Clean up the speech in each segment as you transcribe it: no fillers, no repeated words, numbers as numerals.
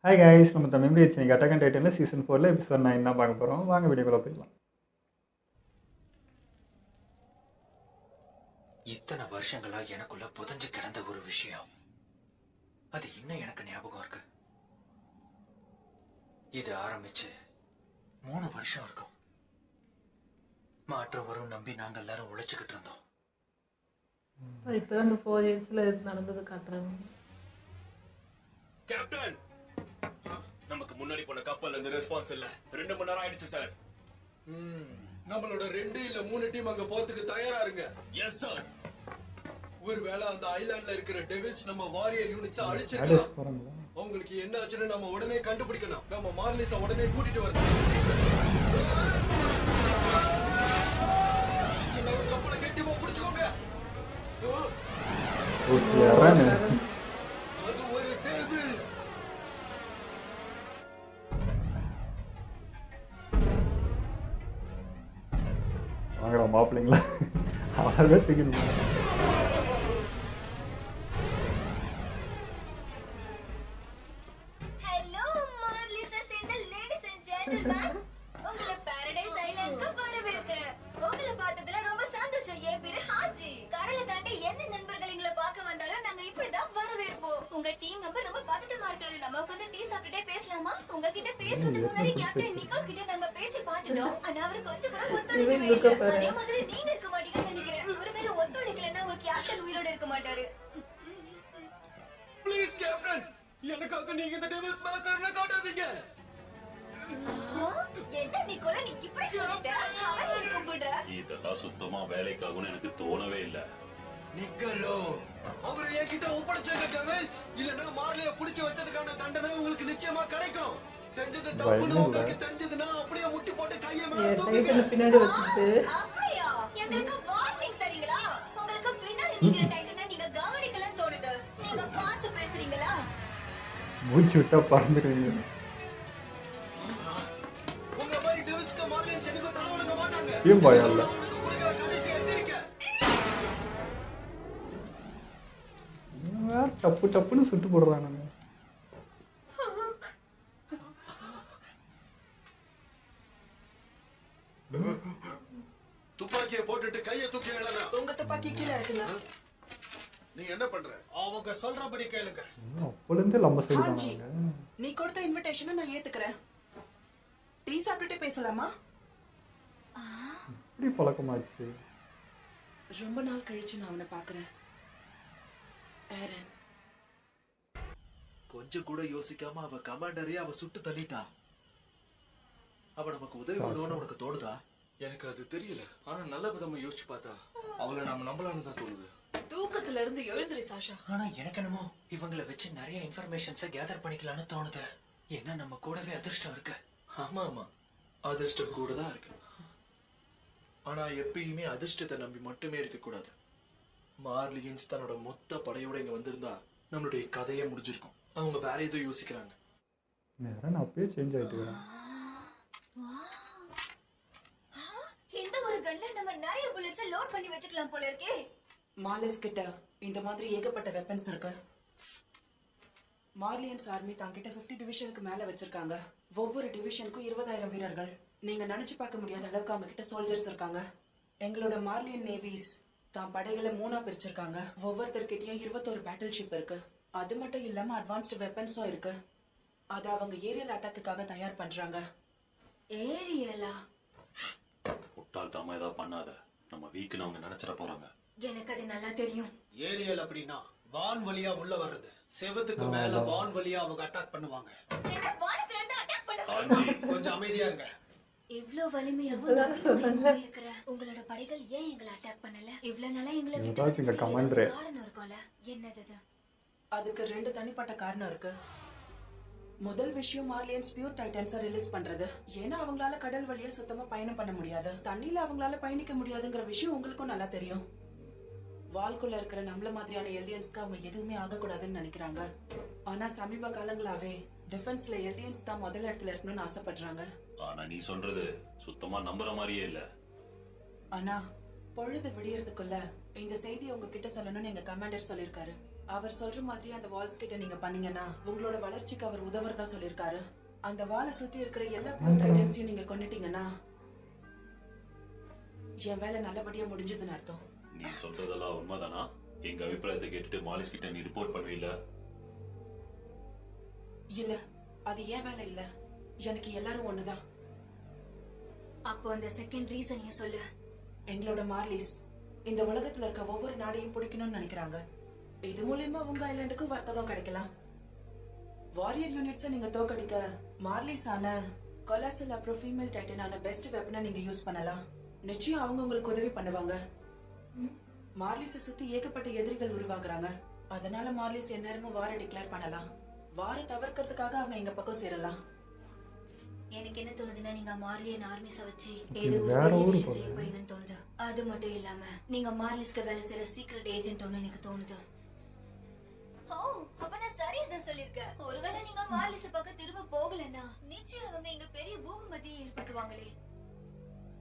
Hi guys, நம்ம Tamil reach நீங்கள் attack and டைட்டனில் season 4 episode 9 தான் பார்க்க போகிறோம். வாங்க வீடியோக்குள்ள போயிடலாம். இத்தனை வருஷங்களா எனக்குள்ள புதஞ்சு கிடந்த ஒரு விஷயம், அது இன்னும் எனக்கு ஞாபகம் இருக்கு. இது ஆரம்பிச்சு 3 வருஷம் இருக்கும். மாற்றம் வரும் நம்பி நாங்க எல்லாரும் உழைச்சுக்கிட்டு இருந்தோம். இப்பதான் இந்த 4 இயர்ஸ்ல நடந்தது காட்டுறாங்க. கேப்டன், நமக்கு முன்னாடி போன கப்பல்ல இருந்து ரெஸ்பான்ஸ் இல்ல. 2 மணி நேரம் ஆயிடுச்சு சார். நம்மளோட 2 இல்ல 3 டீம் அங்க போறதுக்கு தயாரா இருங்க. Yes sir. ஒருவேளை அந்த ஐலாண்ட்ல இருக்கிற டெவில்ஸ் நம்ம வாரியர் யூனிட்ஸ் அழிச்சிருக்கலாம். அவங்களுக்கு என்ன ஆச்சுன்னு நம்ம உடனே கண்டுபிடிக்கணும். நம்ம மார்லிஸ உடனே கூட்டிட்டு வரணும். எல்லாரும் கப்பலை கெட்டிமா பிடிச்சுக்கோங்க. அது ஒரு டெவில். வாங்கடா மாப்பிள்ளைங்களா, அவ்வளோவே தூக்கிட்டு உங்களை பாரடைஸ் ஐலாண்டுக்கு வரவேற்கிறேன். உங்களை பார்த்ததுல ரொம்ப சந்தோஷம். என் பேரு ஹாஜி. கடலை தாண்டி எந்த நண்பர்கள் எங்களை பார்க்க வந்தாலும் நாங்க இப்படிதான் வரவேற்போம். உங்க டீம் மெம்பர் ரொம்ப பதட்டமா இருக்காரு. நம்ம உட்காந்து டீ சாப்பிட்டுட்டே பேசலாமா? உங்ககிட்ட பேசுறதுக்கு முன்னாடி கேப்டன் நிக்கோல் கிட்ட நாங்க பேசி பார்த்துட்டோம். ஆனா அவரு கொஞ்சம் கூட ஒத்துழைக்கவே இல்லை. அதே மாதிரி நீங்க இருக்க மாட்டீங்கன்னு நினைக்கிறேன். ஒருவேளை ஒத்துழைக்கலன்னா உங்க கேப்டன் உயிரோட இருக்க மாட்டாரு. ப்ளீஸ் கேப்டன், எனக்காக நீங்க இந்த டெவில்ஸ் மேல கருணை காட்டாதீங்க. என்ன நிக்கோல, நீ இப்படி சொல்லிட்ட? அவரை கும்பிடுற? இதெல்லாம் சுத்தமா வேலைக்காகும்னு எனக்கு தோணவே இல்ல. நிக்கலோ, அவரை என்கிட்ட ஒப்படைச்சேங்க டெவில்ஸ். இல்லனா மார்லிய புடிச்சு வச்சதுக்கான தண்டனை உங்களுக்கு நிச்சயமா கிடைக்கும். செஞ்சது தப்புன்னு உங்களுக்கு தெரிஞ்சதுன்னா அப்படியே முட்டி போட்டு கையை மேல தூக்குங்க. பின்னாடி வச்சிட்டு அப்படியா? எங்களுக்கு வார்னிங் தரீங்களா? உங்களுக்கு பின்னாடி நிக்கிற டைட்டனை நீங்க கவனிக்கலன்னு தோணுது. நீங்க பார்த்து பேசுறீங்களா? மூச்சு விட்டா பறந்துடுவீங்க. உங்க மாதிரி டெவில்ஸ்க்கு மார்லியன்ஸ் எனக்கு தலைவணங்க மாட்டாங்க. ஏன் பயம் இல்ல? குடிக்கிற கடைசி எச்சரிக்கை. டப்பு டப்புன்னு சுட்டு போடுறாங்க. துப்பாக்கியை போட்டுட்டு கையை தூக்கி எழனா. உங்க துப்பாக்கி கீழே இருக்குங்க. நீ என்ன பண்ற? அவங்க சொல்றபடி கேளுங்க. அப்போலேருந்தே லம்ப சைடு ஹாஜி, தானாங்க. நீ கொடுத்த இன்விடேஷனை நான் ஏத்துக்கிறேன். டீ சாப்பிட்டுட்டே பேசலாமா? இப்படி பழக்கமாச்சு. ரொம்ப நாள் கழிச்சு நான் அவனை பாக்குறேன். ஏரன், கொஞ்சம் கூட யோசிக்காம அவ கமாண்டரையே அவ சுட்டு தள்ளிட்டா. அவ நமக்கு உதவி பண்ணுவான்னு உனக்கு தோணுதா? எனக்கு அது தெரியல. ஆனா நல்ல விதமா யோசிச்சு பார்த்தா அவளை நாம நம்பலான்னு தான் தோணுது. தூக்கத்துல இருந்து எழுந்துரு சாஷா. ஆனா எனக்கு என்னமோ இவங்களை வச்சு நிறைய இன்ஃபர்மேஷன்ஸை கேதர் பண்ணிக்கலாம்னு தோணுது. ஏன்னா நம்ம கூடவே அதிர்ஷ்டம் இருக்கு. ஆமா ஆமா, அதிர்ஷ்டம் கூட தான் இருக்கு. ஆனா எப்பயுமே அதிர்ஷ்டத்தை நம்பி மட்டுமே இருக்க கூடாது. மார்லியன்ஸ் தன்னோட மொத்த படையோட இங்க வந்திருந்தா நம்மளுடைய கதையே முடிஞ்சிருக்கும். அவங்க வேற ஏதோ யோசிக்கிறாங்க. நேரம் அப்பயே சேஞ்ச் ஆயிட்டு. இந்த ஒரு கன்ல நம்ம நிறைய புல்லட்ஸ் லோட் பண்ணி வச்சுக்கலாம் போல இருக்கே. மாலிஸ் கிட்ட இந்த மாதிரி ஏகப்பட்ட வெப்பன்ஸ் இருக்கு. மார்லியன்ஸ் ஆர்மி தாங்கிட்ட 50 டிவிஷனுக்கு மேல வச்சிருக்காங்க. ஒவ்வொரு டிவிஷனுக்கும் 20,000 வீரர்கள். நீங்க நினைச்சு பார்க்க முடியாத அளவுக்கு அவங்க கிட்ட சோல்ஜர்ஸ் இருக்காங்க. எங்களோட மார்லியன் நேவிஸ் தான் படைகளை 3ஆ பிரிச்சிருக்காங்க. ஒவ்வொருத்தர்கிட்டயும் 21 பேட்டில் ஷிப் இருக்கு. அது மட்டும் இல்லாம அட்வான்ஸ்டு வெப்பன்ஸும் இருக்கு. அது அவங்க ஏரியல் அட்டாக்குக்காக தயார் பண்றாங்க. ஏரியலா? முட்டாள்தனமா ஏதாவது பண்ணாத. நம்ம வீக்குன்னு அவங்க நினைச்சிட போறாங்க. எனக்கு அது நல்லா தெரியும். ஏரியல் அப்படின்னா வான் வழியா உள்ள வர்றது. செவத்துக்கு மேல வான் வழியா அவங்க அட்டாக் பண்ணுவாங்க. என்ன வானத்துல இருந்து அட்டாக் பண்ணுவாங்க? ஆஞ்சி, கொஞ்சம் அமைதியா இருங்க. இவ்ளோ வலிமையாவும் இருக்கிற உங்களோட படைகள் ஏன் எங்களை அட்டாக் பண்ணல? இவ்ளோ நாளா எங்களை ஏதாச்சும் இந்த கமாண்டரே. காரணம் இருக்கும்ல. என்னது அது? அதுக்கு 2 தனிப்பட்ட காரணம் இருக்கு. முதல் விஷயம், மார்லியன்ஸ் பியூர் டைட்டன்ஸை ரிலீஸ் பண்றது. ஏன்னா அவங்களால கடல் வழியா சுத்தமா பயணம் பண்ண முடியாது. தண்ணியில அவங்களால பயணிக்க முடியாதுங்கிற விஷயம் உங்களுக்கும் நல்லா தெரியும். வால்குள்ள இருக்கிற நம்மள மாதிரியான எலியன்ஸ்க்கு அவங்க எதுவுமே ஆகக்கூடாதுன்னு நினைக்கிறாங்க. ஆனா சமீப காலங்களாவே டிஃபென்ஸ்ல எலியன்ஸ் தான் முதல் இடத்துல இருக்கணும்னு ஆசைப்படுறாங்க. ஆனா நீ சொல்றது சுத்தமா நம்புற மாதிரியே இல்ல. ஆனா பொழுது விடியறதுக்குள்ள இந்த செய்தியை உங்ககிட்ட சொல்லணும்னு எங்க கமாண்டர் சொல்லிருக்காரு. அவர் சொல்ற மாதிரி அந்த வால்ஸ் கிட்ட நீங்க பண்ணீங்கன்னா உங்களோட வளர்ச்சிக்கு அவர் உதவுறதா சொல்லிருக்காரு. அந்த வாலை சுத்தி இருக்கிற எல்லா பியூர் டைட்டன்ஸையும் நீங்க கொன்னுட்டீங்கன்னா என் வேலை நல்லபடியா முடிஞ்சதுன்னு அர்த்தம். நீ சொல்றதெல்லாம் உண்மைதானா? எங்க அபிப்பிராயத்தை கேட்டுட்டு மாலிஸ் கிட்ட நீ ரிப்போர்ட் பண்ணுவீல? இல்ல, அது ஏன் வேலை இல்ல. எனக்கு எல்லாரும் ஒண்ணுதான். அப்போ அந்த செகண்ட் ரீசனையும் சொல்லு. எங்களோட மார்லிஸ் இந்த உலகத்துல இருக்க ஒவ்வொரு நாடையும் பிடிக்கணும்னு நினைக்கிறாங்க. இது மூலியமா உங்க ஐலாண்டுக்கும் வர்த்தகம் கிடைக்கலாம். வாரியர் யூனிட்ஸை நீங்க தோக்கடிக்க மார்லிஸ் ஆன கொலாசல் அப்புறம் ஃபீமேல் டைட்டனான பெஸ்ட் வெப்பனை நீங்க யூஸ் பண்ணலாம். நிச்சயம் அவங்க உங்களுக்கு உதவி பண்ணுவாங்க. மார்லிஸை சுத்தி ஏகப்பட்ட எதிரிகள் உருவாக்குறாங்க. அதனால மார்லிஸ் எந்நேரமும் வார டிக்ளேர் பண்ணலாம். வார தவிர்க்கிறதுக்காக அவங்க எங்க பக்கம் சேரலாம். எனக்கு என்ன தோணுதுன்னா நீங்க மார்லியன் ஆர்மிஸ வச்சு ஏதோ ஒரு வேற பெரிய ஊரு விஷயம் போகுது. செய்ய போறீங்கன்னு தோணுது. அது மட்டும் இல்லாம நீங்க மார்லிஸ்க்கு வேலை செய்யற சீக்ரெட் ஏஜென்ட் ஒன்னு எனக்கு தோணுது. ஓ, அப்ப நான் சரியாதான் சொல்லிருக்கேன். ஒருவேளை நீங்க மார்லிஸ் பக்கம் திரும்ப போகலன்னா நிச்சயம் அவங்க இங்க பெரிய பூகம்பத்தையே ஏற்படுத்துவாங்களே.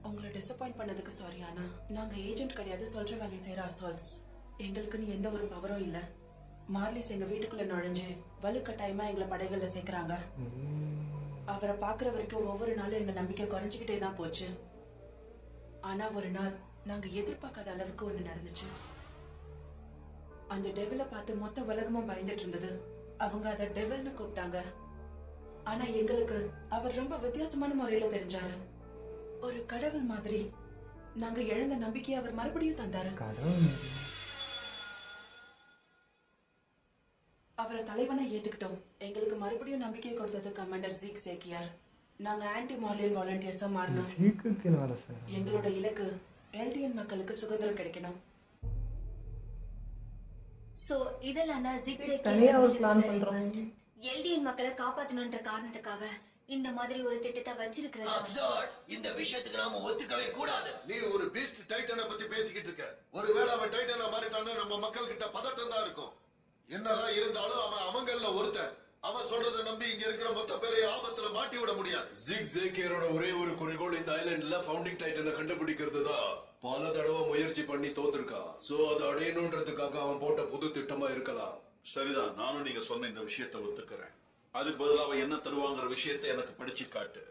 உங்களை டிசப்பாயிண்ட் பண்ணதுக்கு சாரி. ஆனா நாங்க ஏஜென்ட் கிடையாது, சொல்ற வேலையை செய்யற அசால்ட்ஸ். எங்களுக்குன்னு எந்த ஒரு பவரும் இல்ல. மார்லிஸ் எங்க வீட்டுக்குள்ள நுழைஞ்சு வலுக்கட்டாயமா எங்களை படைகள்ல சேர்க்கறாங்க. அவரை பாக்குற வரைக்கும் ஒவ்வொரு நாளும் எங்க நம்பிக்கை குறைஞ்சுக்கிட்டே தான் போச்சு. ஆனா ஒரு நாள் நாங்க எதிர்பார்க்காத அளவுக்கு ஒண்ணு நடந்துச்சு. அந்த டெவில பார்த்து மொத்த உலகமும் பயந்துட்டு இருந்தது. அவங்க அத டெவில்னு கூப்பிட்டாங்க. ஆனா எங்களுக்கு அவர் ரொம்ப வித்தியாசமான முறையில தெரிஞ்சாரு. ஒரு கடவுள் மாதிரி. நாங்க இழந்த நம்பிக்கையை அவர் மறுபடியும் தந்தாரு. அவரை தலைவனா ஏத்துக்கிட்டோம். எங்களுக்கு மறுபடியும் நம்பிக்கை கொடுத்தது கமாண்டர் ஜீக் சேக்கியார். நாங்க ஆன்டி மார்லியன் வாலண்டியர்ஸா மாறணும். எங்களோட இலக்கு எல்டிஎன் மக்களுக்கு சுதந்திரம் கிடைக்கணும். சோ இதெல்லாம் தான் ஜிக் தனியா ஒரு plan பண்றோம். எல்டிஎன் மக்களை காப்பாத்தணும்ன்ற காரணத்துக்காக இந்த மாதிரி ஒரு திட்டத்தை வச்சிருக்கிறது. அப்சர்ட், இந்த விஷயத்துக்கு நாம ஒத்துக்கவே கூடாது. நீ ஒரு பீஸ்ட் டைட்டனை பத்தி பேசிக்கிட்டு இருக்க. ஒருவேளை அவன் டைட்டனா மாறிட்டான்னா நம்ம மக்கள் கிட்ட பதட்டம் தான் இருக்கும். என்னதான் இருந்தாலும் அவன் அவங்கள ஒருத்தன். அவன் சொல்றதை நம்பி இங்க இருக்கிற மொத்த பேரையும் ஆபத்துல மாட்டி விட முடியாது. ஜிக் ஜேக்கியரோட ஒரே ஒரு குறிக்கோள் இந்த ஐலாண்ட்ல ஃபவுண்டிங் டைட்டனை கண்டுபிடிக்கிறது தான். பல தடவை முயற்சி பண்ணி தோத்துருக்கான். சோ அதை அடையணுன்றதுக்காக அவன் போட்ட புது திட்டமா இருக்கலாம். சரிதான், நானும் நீங்க சொன்ன இந்த விஷயத்தை ஒத்துக்கிறேன். அதுக்கு பதிலா அவன் என்ன தருவாங்கிற விஷயத்தை எனக்கு படிச்சு காட்டு.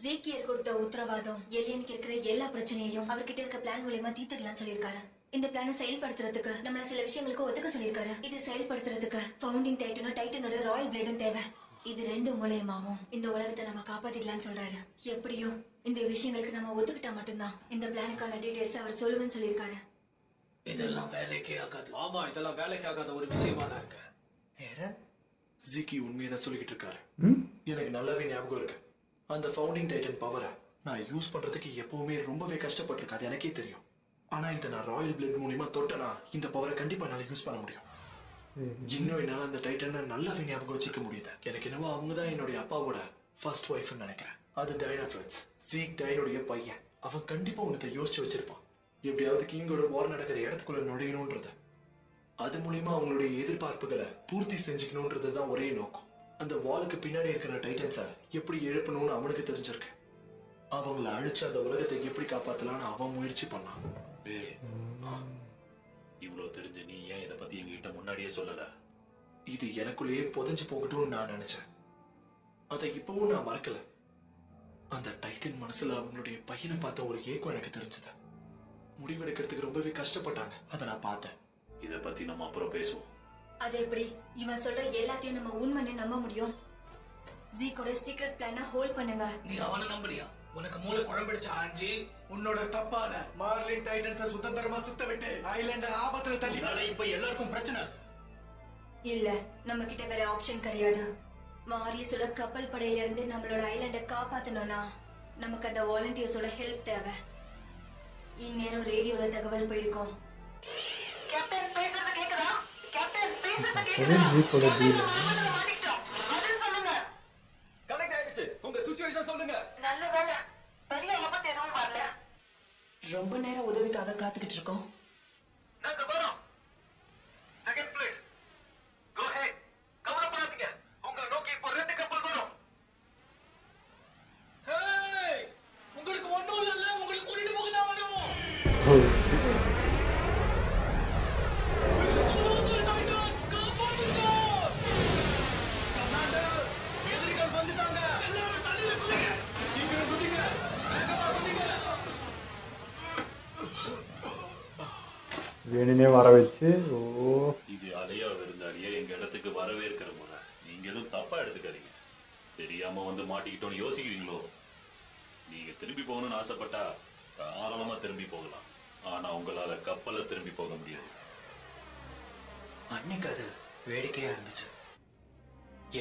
ஜேக்கியர் கொடுத்த உத்தரவாதம் எலியனுக்கு இருக்கிற எல்லா பிரச்சனையையும் அவர்கிட்ட இருக்க பிளான் மூலமா தீர்த்துக்கலாம் சொல்லிருக்காரு. இந்த பிளான செயல்படுத்துறதுக்கு நம்மள சில விஷயங்களுக்கு ஒத்துக்க சொல்லிருக்காரு. இது செயல்படுத்துறதுக்கு ஃபவுண்டிங் டைட்டனும் டைட்டனோட ராயல் பிளேடும் தேவை. இது ரெண்டு மூலயமாவும் இந்த உலகத்தை நம்ம காப்பாத்திக்கலாம்னு சொல்றாரு. எப்படியோ இந்த விஷயங்களுக்கு நம்ம ஒத்துக்கிட்டா மட்டும்தான் இந்த பிளானுக்கான டீடைல்ஸ் அவர் சொல்லுவேன்னு சொல்லிருக்காரு. இதெல்லாம் வேலைக்கே ஆகாது. ஆமா, இதெல்லாம் வேலைக்கு ஆகாத ஒரு விஷயமா தான் இருக்கு. ஜிக்கி உண்மையதான் சொல்லிக்கிட்டு இருக்காரு. எனக்கு நல்லாவே ஞாபகம் இருக்கு. அந்த ஃபவுண்டிங் டைட்டன் பவரை நான் யூஸ் பண்றதுக்கு எப்பவுமே ரொம்பவே கஷ்டப்பட்டிருக்கேன். அது எனக்கே தெரியும். ஆனா இந்த நான் ராயல் பிளட் மூலியமா தொட்டனா இந்த பவரை கண்டிப்பா என்னால யூஸ் பண்ண முடியும். இன்னும் என்னால அந்த டைட்டனை நல்லாவே ஞாபகம் வச்சுக்க முடியுது. எனக்கு என்னவோ அவங்கதான் என்னுடைய அப்பாவோட ஃபர்ஸ்ட் ஒய்ஃப்னு நினைக்கிறேன். அது டைனா ஃபிரட்ஸ், ஜீக் டைனுடைய பையன். அவன் கண்டிப்பா உனத்தை யோசிச்சு வச்சிருப்பான். எப்படியாவது கிங்கோட வார் நடக்கிற இடத்துக்குள்ள நுழையணும்ன்றது. அது மூலியமா அவங்களுடைய எதிர்பார்ப்புகளை பூர்த்தி செஞ்சுக்கணும்ன்றதுதான் ஒரே நோக்கம். அந்த வாலுக்கு பின்னாடி இருக்கிற டைட்டன்ஸை எப்படி எழுப்பணும்னு அவனுக்கு தெரிஞ்சிருக்கு. அவங்கள அழிச்சு அந்த உலகத்தை எப்படி காப்பாத்தலாம்னு அவன் முயற்சி பண்ணான். இவ்வளவு தெரிஞ்சு நீ ஏன் இதை பத்தி எங்ககிட்ட முன்னாடியே சொல்லல? இது எனக்குள்ளேயே புதைஞ்சு போகட்டும்னு நான் நினைச்சேன். அதை இப்பவும் நான் மறக்கல. அந்த டைட்டன் மனசுல அவங்களுடைய பையனை பார்த்த ஒரு ஏக்கம் எனக்கு தெரிஞ்சது. முடிவெடுக்கிறதுக்கு ரொம்பவே கஷ்டப்பட்டாங்க. அதை நான் பார்த்தேன். இத பத்தி நம்ம அப்புறம் பேசுவோம். அது எப்படி இவன் சொல்ற எல்லாத்தையும் நம்ம உண்மைன்னு நம்ப முடியும்? ஜீக்கோட சீக்ரெட் பிளான ஹோல்ட் பண்ணுங்க. நீ அவனை நம்புறியா? உனக்கு மூளை குழம்பிடுச்சு ஆஞ்சி. உன்னோட தப்பான மார்லின் டைட்டன்ஸ சுதந்திரமா சுத்த விட்டு ஐலாண்ட ஆபத்துல தள்ளி இப்ப எல்லாருக்கும் பிரச்சனை இல்ல. நம்ம கிட்ட வேற ஆப்ஷன் கிடையாது. மார்லிஸோட கப்பல் படையில இருந்து நம்மளோட ஐலாண்ட காப்பாத்தணும்னா நமக்கு அந்த வாலண்டியர்ஸோட ஹெல்ப் தேவை. இந்நேரம் ரேடியோல தகவல் போயிருக்கோம். கேப்டன் பேசுறது கேக்குதா? கேப்டன் பேசுறது கேக்குதா? கனெக்ட் ஆயிடுச்சு. உங்க சிச்சுவேஷன் சொல்லுங்க. நல்ல வேளை பெரிய ஆபத்து எதுவும் வரல. ரொம்ப நேரம் உதவிக்காக காத்துக்கிட்டு இருக்கோம். நாங்க வரோம். செகண்ட் பிளேட் கோ ஹெட். கவலைப்படாதீங்க. உங்களை நோக்கி இப்போ 2 கப்பல் வரும். ஹேய், உங்களுக்கு ஒண்ணும் இல்ல. உங்களுக்கு கூட்டிட்டு போக தான் வரும். வேணுனே வர வச்சு ஓ இது அலையா விருந்தாளியா எங்க இடத்துக்கு வரவேற்கிற முறை. நீங்க எதுவும் தப்பா எடுத்துக்காதீங்க. தெரியாம வந்து மாட்டிக்கிட்டோன்னு யோசிக்கிறீங்களோ? நீங்க திரும்பி போகணும்னு ஆசைப்பட்டா தாராளமா திரும்பி போகலாம். ஆனா உங்களால கப்பலை திரும்பி போக முடியாது. அன்னைக்கு அது வேடிக்கையா இருந்துச்சு.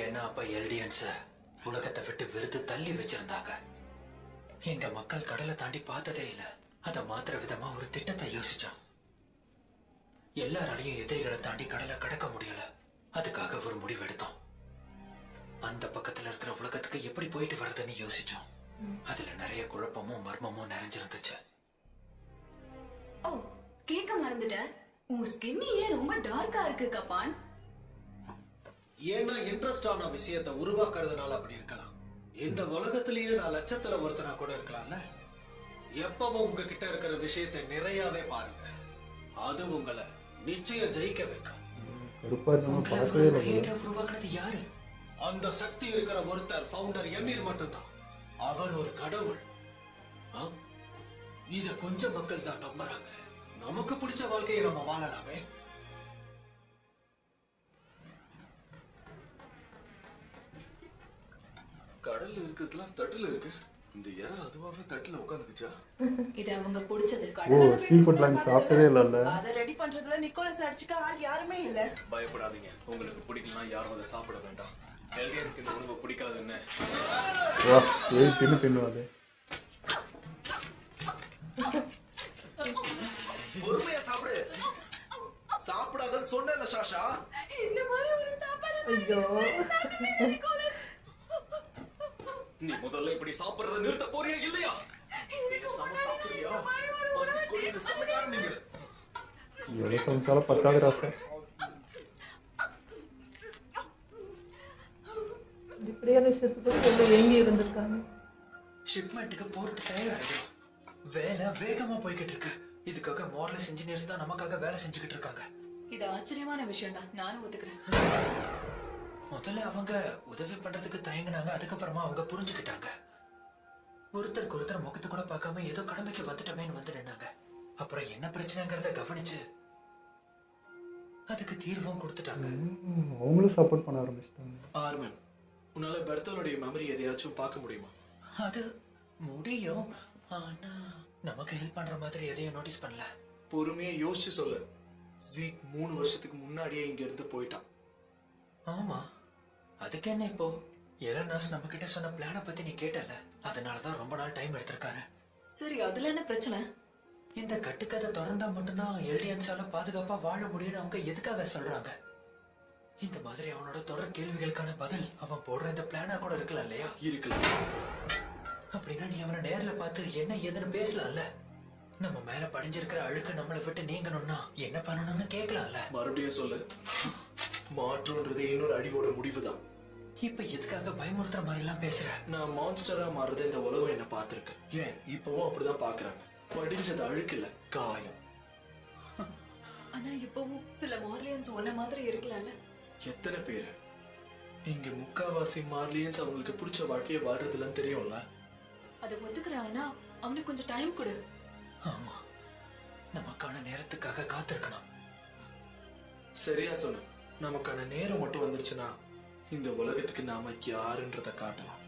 ஏன்னா அப்ப எல்டியன்ஸ உலகத்தை விட்டு வெறுத்து தள்ளி வச்சிருந்தாங்க. எங்க மக்கள் கடலை தாண்டி பார்த்ததே இல்ல. அதை மாத்திர விதமா ஒரு திட்டத்தை யோசிச்சோம். எல்லாராலையும் எதிரிகளை தாண்டி கடலை கடக்க முடியல. அதுக்காக ஒரு முடிவு எடுத்தோம். அந்த பக்கத்துல இருக்கிற உலகத்துக்கு எப்படி போயிட்டு வர்றதுன்னு யோசிச்சோம். அதுல நிறைய குழப்பமும் மர்மமும் நிறைஞ்சிருந்துச்சு. ஓ, கேட்க மறந்துட்டேன். உன் ஸ்கின் ஏன் ரொம்ப டார்க்கா இருக்கு கப்பான்? ஏன்னா இன்ட்ரெஸ்ட் ஆன விஷயத்தை உருவாக்குறதுனால அப்படி இருக்கலாம். இந்த உலகத்திலேயே நான் லட்சத்துல ஒருத்தனா கூட இருக்கலாம்ல. எப்பவும் உங்ககிட்ட இருக்கிற விஷயத்தை நிறையவே பாருங்க. அது உங்களை நிச்சயம் ஜெயிக்க வைக்கும். கருப்பா இருந்தவங்க பார்க்கவே இல்லை. உருவாக்குனது யாரு? அந்த சக்தி இருக்கிற ஒருத்தர் ஃபவுண்டர் எமீர் மட்டும்தான். அவர் ஒரு கடவுள். இத கொஞ்சம் மக்கள் தான் நம்புறாங்க. நமக்கு பிடிச்ச வாழ்க்கையை நம்ம வாழலாமே. கடல்ல இருக்கிறதுலாம் தட்டுல இருக்கு. இந்த இறை அதுவாக தட்டுல உட்காந்துக்குச்சா? இது அவங்க பிடிச்சது. ஓ சீ ஃபுட்லாம் சாப்பிட்டதே இல்லைல்ல. அதை ரெடி பண்றதுல நிக்கோலஸ் அடிச்சுக்க ஆள் யாருமே இல்ல. பயப்படாதீங்க. உங்களுக்கு பிடிக்கலனா யாரும் அதை சாப்பிட வேண்டாம். எல்டியன்ஸ்க்கு இந்த உணவு பிடிக்காதுன்னு. வா ஏய் தின்னு அது. பொறுமையா சாப்பிடு. சாப்பிடாதன்னு சொன்னேன்ல சாஷா. இந்த மாதிரி ஒரு சாப்பாடு ஐயோ நிக்கோலஸ். நீ முதல்ல இப்படி சாப்பிடுறத நிறுத்த போறியா இல்லையா? பேசாம சாப்பிடுறியா? பசி கொள்ளுது சமைக்கார நீங்க. எவ்வளோ சமைச்சாலும் பத்தாது ராசா. இப்படியான விஷயத்துக்கு ரொம்ப ஏங்கி இருந்திருக்காங்க. ஷிப்மெண்ட்டுக்கு போர்ட் தயாராகும். வேலை வேகமா போய்கிட்டு இருக்கு. இதுக்காக மார்லஸ் இன்ஜினியர்ஸ் தான் நமக்காக வேலை செஞ்சுக்கிட்டு இருக்காங்க. இது ஆச்சரியமான விஷயம் தான், நானும் ஒத்துக்கிறேன். முதல்ல அவங்க உதவி பண்றதுக்கு தயங்கினாங்க. அதுக்கப்புறமா அவங்க புரிஞ்சுக்கிட்டாங்க. ஒருத்தருக்கு ஒருத்தர் முகத்து கூட பார்க்காம ஏதோ கடமைக்கு வந்துட்டோமேன்னு வந்து நின்னாங்க. அப்புறம் என்ன பிரச்சனைங்கிறத கவனிச்சு அதுக்கு தீர்வும் கொடுத்துட்டாங்க. அவங்களும் சப்போர்ட் பண்ண ஆரம்பிச்சிட்டாங்க. ஆர்மன், உன்னால பெர்த்தோலுடைய மெமரி எதையாச்சும் பார்க்க முடியுமா? அது முடியும். ஆனா நமக்கு ஹெல்ப் பண்ற மாதிரி எதையும் நோட்டீஸ் பண்ணல. பொறுமையா யோசிச்சு சொல்லு. ஜீக் 3 வருஷத்துக்கு முன்னாடியே இங்க இருந்து போயிட்டான். ஆமா, அதுக்கு என்ன இப்போ? எலனாஸ் நம்ம கிட்ட சொன்ன பிளான பத்தி நீ கேட்டல. அதனாலதான் ரொம்ப நாள் டைம் எடுத்திருக்காரு. சரி, அதுல என்ன பிரச்சனை? இந்த கட்டுக்கதை தொடர்ந்தா மட்டும்தான் எல்டியன்ஸால பாதுகாப்பா வாழ முடியும்னு அவங்க எதுக்காக சொல்றாங்க? இந்த மாதிரி அவனோட தொடர் கேள்விகளுக்கான பதில் அவன் போடுற இந்த பிளானா கூட இருக்கலாம் இல்லையா? இருக்கலாம். அப்படின்னா நீ அவனை நேர்ல பார்த்து என்ன ஏதுன்னு பேசலாம்ல. நம்ம மேல படிஞ்சிருக்கிற அழுக்க நம்மளை விட்டு நீங்கணும்னா என்ன பண்ணணும்னு கேட்கலாம்ல. மறுபடியும் சொல்லு. மாற்றம்ன்றது இன்னொரு அடிவோட முடிவுதான். இப்ப எதுக்காக பயமுறுத்துற மாதிரி எல்லாம் பேசுற? நான் மான்ஸ்டரா மாறுறது இந்த உலகம் என்ன பார்த்திருக்கு. ஏன் இப்பவும் அப்படிதான் பாக்குறாங்க. படிஞ்சது அழுக்கு இல்ல, காயம். ஆனா இப்பவும் சில மார்லியன்ஸ் ஒன்ன மாதிரி இருக்கலாம்ல. எத்தனை பேரு இங்க முக்காவாசி மார்லியன்ஸ் அவங்களுக்கு பிடிச்ச வாழ்க்கையை வாழ்றதுலாம் தெரியும்ல. அதை ஒத்துக்கிறேன், ஆனா அவனுக்கு கொஞ்சம் டைம் கொடு. ஆமா, நமக்கான நேரத்துக்காக காத்திருக்கணும். சரியா சொன்ன. நமக்கான நேரம் மட்டும் வந்துருச்சுன்னா இந்த உலகத்துக்கு நாம யாருன்றத காட்டலாம்.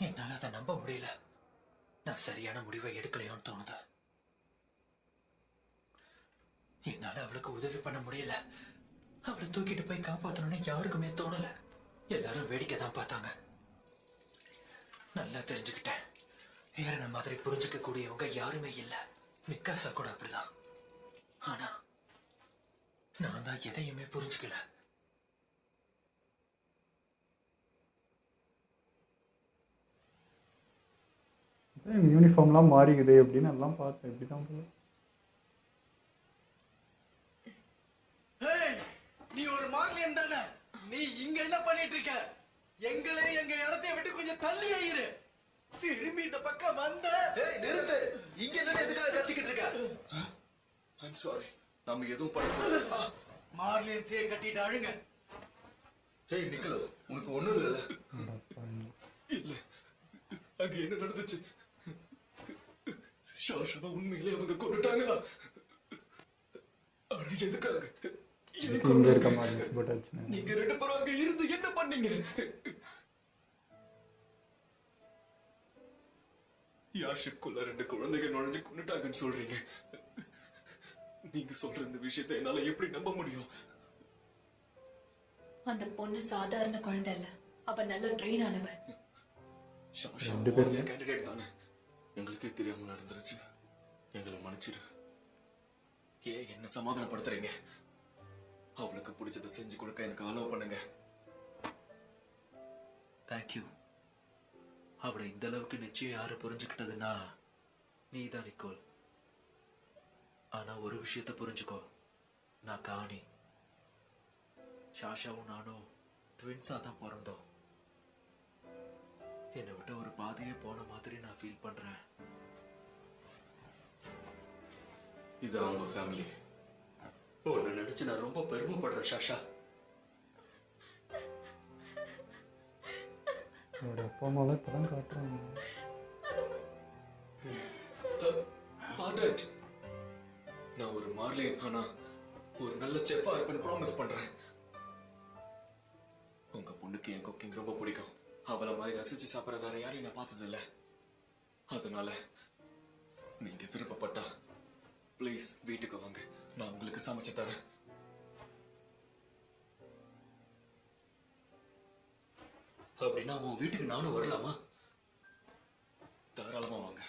என்னால அதை நம்ப முடியல. நான் சரியான முடிவை எடுக்கலையோன்னு தோணுது. என்னால அவளுக்கு உதவி பண்ண முடியல. அவளை தூக்கிட்டு போய் காப்பாத்தணும்னு யாருக்குமே தோணல. எல்லாரும் வேடிக்கை தான் பார்த்தாங்க. நல்லா தெரிஞ்சுக்கிட்டேன், ஏறன மாதிரி புரிஞ்சுக்க கூடியவங்க யாருமே இல்ல. மிக்காசா கூட அப்படிதான். ஆனா நான் தான் எதையுமே புரிஞ்சுக்கல. யூனிஃபார்ம்லாம் மாறிக்குது அப்படின்னு எல்லாம் பார்த்தேன். இப்படிதான் போல. நீ ஒரு மார்லியன் தானே? நீ இங்க என்ன பண்ணிட்டு இருக்க? எங்களை எங்க இடத்தை விட்டு கொஞ்சம் தள்ளி ஆயிரு. திரும்பி இந்த பக்கம் வந்த. நிறுத்து. இங்க என்ன எதுக்காக கத்திக்கிட்டு இருக்க? ஐம் சாரி, நம்ம எதுவும் பண்ணல. மார்லியன்ஸே கட்டிட்டு அழுங்க. ஹே நிக்கலோ, உனக்கு ஒண்ணும் இல்ல. இல்ல, அங்க என்ன நடந்துச்சு? ஷாஷாவை உண்மையிலே அவங்க கொண்டுட்டாங்களா? ஆனா எதுக்காக? இங்க இருக்க மாதிரி போட்டாச்சு. நீங்க 2 பேரும் அங்க இருந்து என்ன பண்ணீங்க? யாஷிப்குள்ள 2 குழந்தைங்க நுழைஞ்சு கொண்டுட்டாங்கன்னு சொல்றீங்க. நீங்க சொல்ற இந்த விஷயத்தை என்னால எப்படி நம்ப முடியும்? அந்த பொண்ணு சாதாரண குழந்தை இல்ல, அவ நல்ல ட்ரெயின் ஆனவ. ரெண்டு பேருமே கேண்டிடேட் தானே. எங்களுக்கே தெரியாம நடந்துருச்சு. எங்களை மன்னிச்சிரு. ஏன் என்ன சமாதானப்படுத்துறீங்க? அவளுக்கு பிடிச்சதை செஞ்சு கொடுக்க எனக்கு அலோவ் பண்ணுங்க. தேங்க்யூ. அவளை இந்த அளவுக்கு நிச்சயம் யாரு புரிஞ்சுக்கிட்டதுன்னா நீதான் நிக்கோல். ஆனா ஒரு விஷயத்த புரிஞ்சுக்கோ, நான் காணி. ஷாஷாவும் நானும் ட்வின்ஸா தான் பிறந்தோம். என்னை விட்டு ஒரு பாதையே போன மாதிரி நான் ஃபீல் பண்றேன். இது அவங்க ஃபேமிலி. உன்னை நினைச்சு நான் ரொம்ப பெருமைப்படுறேன் ஷாஷா. அவரோட அப்பா அம்மாலாம் இப்பதான் காட்டுறாங்க. பாடட், நான் ஒரு மார்லியன் ஆனா ஒரு நல்ல செஃப்பா இருப்பேன்னு ப்ராமிஸ் பண்றேன். உங்க பொண்ணுக்கு என் குக்கிங் ரொம்ப பிடிக்கும். அவளை மாதிரி ரசிச்சு சாப்பிட வேற யாரையும் நான் பார்த்தது இல்ல. அதனால நீங்க விருப்பப்பட்டா ப்ளீஸ் வீட்டுக்கு வாங்க, நான் உங்களுக்கு சமைச்சு தரேன். அப்படின்னா உன் வீட்டுக்கு நானும் வரலாமா? தாராளமா வாங்க.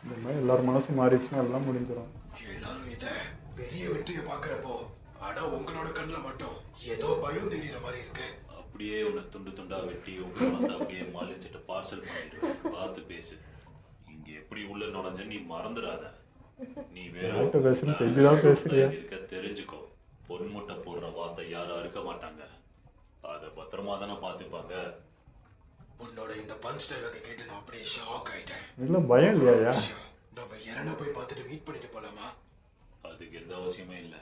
இந்த மாதிரி எல்லாரும் மனசும் மாறிச்சுன்னா எல்லாம் முடிஞ்சிடும். எல்லாரும் இத பெரிய வெற்றியை பாக்குறப்போ ஆனா உங்களோட கண்ணுல மட்டும் ஏதோ பயம் தெரியற மாதிரி இருக்கு. அப்படியே உன்னை துண்டு துண்டா வெட்டி உங்களை அப்படியே மாலிச்சிட்டு பார்சல் பண்ணிடு. பார்த்து பேசு. இங்க எப்படி உள்ள நுழைஞ்ச நீ மறந்துடாத. நீ வேற இருக்க தெரிஞ்சுக்கோ. பொன்முட்டை போடுற வார்த்தை யாரும் அறுக்க மாட்டாங்க. அத பத்திரமா தானே பாத்துப்பாங்க. உன்னோட இந்த பஞ்ச் டைலாக கேட்டு நான் அப்படியே ஷாக் ஆயிட்டேன். இல்ல பயம் இல்லையா? நம்ம இரண போய் பார்த்துட்டு மீட் பண்ணிட்டு போலாமா? அதுக்கு எந்த அவசியமே இல்ல.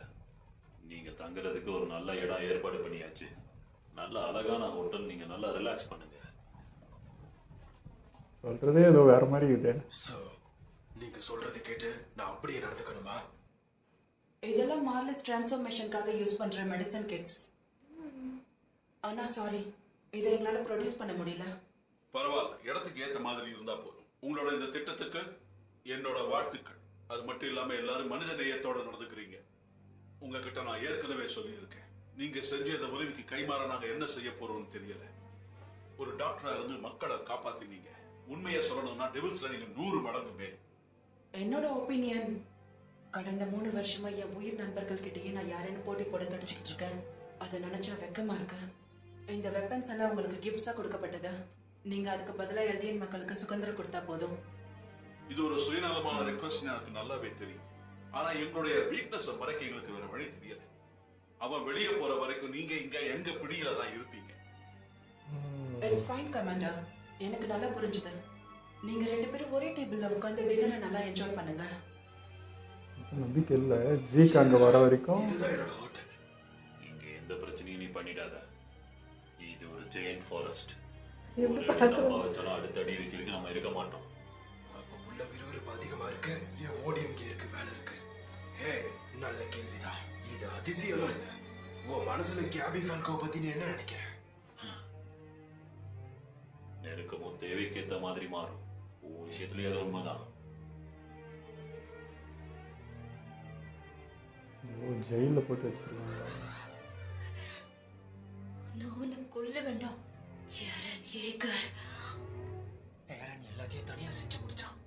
நீங்க தங்குறதுக்கு ஒரு நல்ல இடம் ஏற்பாடு பண்ணியாச்சு. நல்ல அழகான ஹோட்டல். நீங்க நல்லா ரிலாக்ஸ் பண்ணுங்க. சொல்றதே ஏதோ வேற மாதிரி இருக்கு. சோ நீங்க சொல்றது கேட்டு நான் அப்படியே நடந்துக்கணுமா? இதெல்லாம் மார்லஸ் டிரான்ஸ்ஃபர்மேஷனுக்காக யூஸ் பண்ற மெடிசன் கிட்ஸ். ஆனா சாரி, இதை எங்களால ப்ரொடியூஸ் பண்ண முடியல. பரவாயில்ல, இடத்துக்கு ஏத்த மாதிரி இருந்தா போதும். உங்களோட இந்த திட்டத்துக்கு என்னோட வாழ்த்துக்கள். அது மட்டும் இல்லாம எல்லாரும் மனித நேயத்தோட நடந்துக்கிறீங்க. உங்ககிட்ட நான் ஏற்கனவே சொல்லியிருக்கேன், நீங்க செஞ்ச இந்த உதவிக்கு கைமாற நாங்க என்ன செய்ய போறோம்னு தெரியல. ஒரு டாக்டரா இருந்து மக்களை காப்பாத்தினீங்க. உண்மையை சொல்லணும்னா டெவில்ஸ்ல நீங்க 100 மடங்கு மேல். என்னோட ஒப்பீனியன், கடந்த 3 வருஷமா என் உயிர் நண்பர்கள் கிட்டயே நான் யாருன்னு போட்டி போட தடிச்சுக்கிட்டு இருக்கேன். அதை நினைச்சா வெக்கமா இருக்கு. இந்த வெப்பன்ஸ் எல்லாம் உங்களுக்கு கிஃப்ட்ஸா கொடுக்கப்பட்டது. நீங்க அதுக்கு பதிலா எல்டிஎன் மக்களுக்கு சுதந்திரம் கொடுத்தா போதும். இது ஒரு சுயநலமான ரிக்வெஸ்ட் எனக்கு நல்லாவே தெரியும். ஆனா எங்களுடைய வீக்னஸ் மறைக்க எங்களுக்கு வேற வழி தெரியல. அவன் வெளியே போற வரைக்கும் நீங்க இங்க எங்க பிடியில தான் இருப்பீங்க. இட்ஸ் ஃபைன் கமாண்டர், எனக்கு நல்லா புரிஞ்சுது. நீங்க 2 பேரும் ஒரே டேபிள்ல உட்கார்ந்து டின்னரை நல்லா என்ஜாய் பண்ணுங்க. நம்பிக்கை இல்ல. ஜீக் அங்க வர வரைக்கும் இங்க எந்த பிரச்சனையும் நீ பண்ணிடாத. இது ஒரு ஜெயின் ஃபாரஸ்ட். ஒரு தப்பா வச்சாலும் அடுத்த அடி வைக்கிறதுக்கு நம்ம இருக்க மாட்டோம். அப்ப உள்ள விறுவிறுப்பு அதிகமா இருக்கு. என் ஓடியம் இருக்கு, வேலை இருக்கு. ஹே, நல்ல கேள்விதான். இது அதிசயம் இல்ல. உன் மனசுல கேபி ஃபால்கோ பத்தி நீ என்ன நினைக்கிற? நெருக்கமும் தேவைக்கேத்த மாதிரி மாறும். உன் விஷயத்துலயே அது உண்மைதான். ஜெயில போட்டு வச்சிருக்காங்க. நான் உன்னை கொல்ல வேண்டாம். ஏரன் ஏகர். ஏரன் எல்லாத்தையும் தனியா செஞ்சு முடிச்சான்.